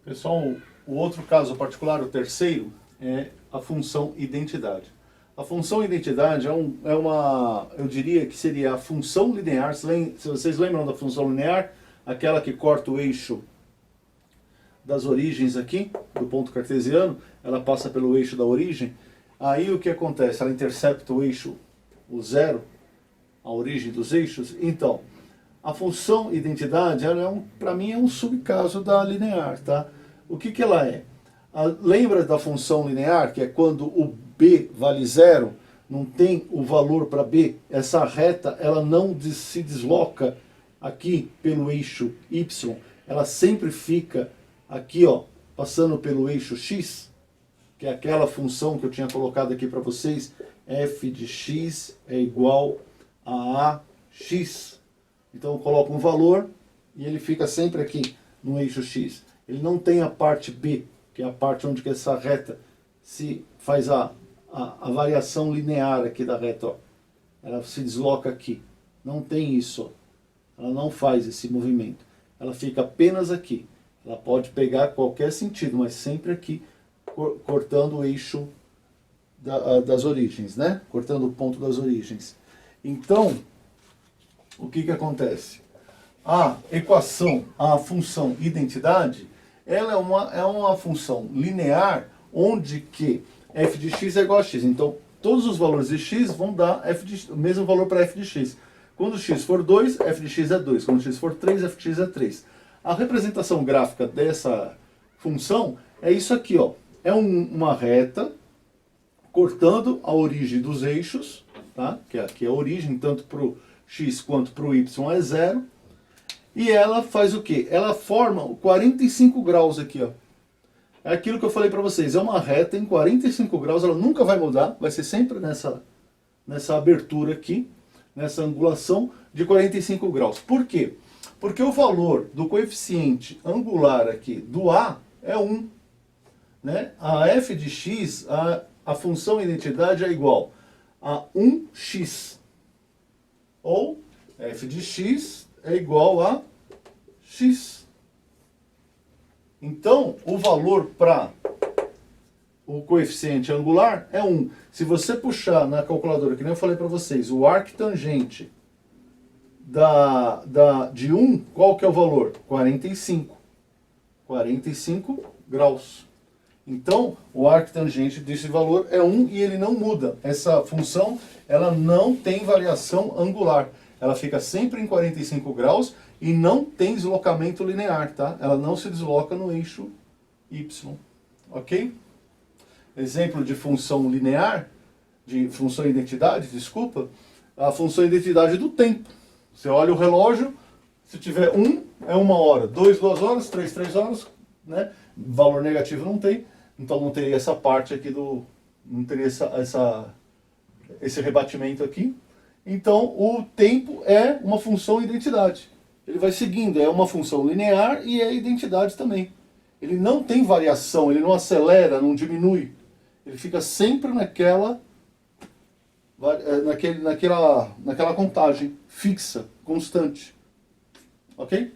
Pessoal, o outro caso particular, o terceiro, é a função identidade. A função identidade é uma, eu diria que seria a função linear. Se vocês lembram da função linear, aquela que corta o eixo das origens aqui, do ponto cartesiano, ela passa pelo eixo da origem. Aí o que acontece? Ela intercepta o eixo, o zero, a origem dos eixos. Então, a função identidade, ela para mim, é um subcaso da linear, tá? O que ela é? Lembra da função linear, que é quando o b vale zero, não tem o valor para b, essa reta ela não se desloca aqui pelo eixo y, ela sempre fica aqui, ó, passando pelo eixo x, que é aquela função que eu tinha colocado aqui para vocês, f de x é igual a ax. Então eu coloco um valor e ele fica sempre aqui no eixo x. Ele não tem a parte b, que é a parte onde que essa reta se faz a variação linear aqui da reta. Ó. Ela se desloca aqui. Não tem isso. Ó. Ela não faz esse movimento. Ela fica apenas aqui. Ela pode pegar qualquer sentido, mas sempre aqui, cortando o eixo das origens, né? Cortando o ponto das origens. Então, o que acontece? A equação, a função identidade, ela é uma função linear onde que f de x é igual a x. Então, todos os valores de x vão dar o mesmo valor para f de x. Quando x for 2, f de x é 2. Quando x for 3, f de x é 3. A representação gráfica dessa função é isso aqui, ó. É uma reta cortando a origem dos eixos, tá? Que aqui é a origem, tanto para o x quanto para o y é zero. E ela faz o quê? Ela forma 45 graus aqui, ó. É aquilo que eu falei para vocês, é uma reta em 45 graus, ela nunca vai mudar, vai ser sempre nessa abertura aqui, nessa angulação de 45 graus. Por quê? Porque o valor do coeficiente angular aqui do A é 1. Né? A f de x, a função identidade é igual a 1x. Ou f de x é igual a x. Então, o valor para o coeficiente angular é 1. Se você puxar na calculadora, que nem eu falei para vocês, o arctangente de 1, qual que é o valor? 45. 45 graus. Então, o arctangente desse valor é 1 e ele não muda. Essa função, ela não tem variação angular. Ela fica sempre em 45 graus e não tem deslocamento linear, tá? Ela não se desloca no eixo y, ok? Exemplo de função linear, de função identidade, desculpa, a função identidade do tempo. Você olha o relógio, se tiver 1, é 1 hora, 2, 2 horas, 3, 3 horas, né? Valor negativo não tem, então não teria essa parte aqui não teria esse rebatimento aqui. Então o tempo é uma função identidade. Ele vai seguindo, é uma função linear e é identidade também. Ele não tem variação, ele não acelera, não diminui. Ele fica sempre naquela contagem fixa, constante. Ok?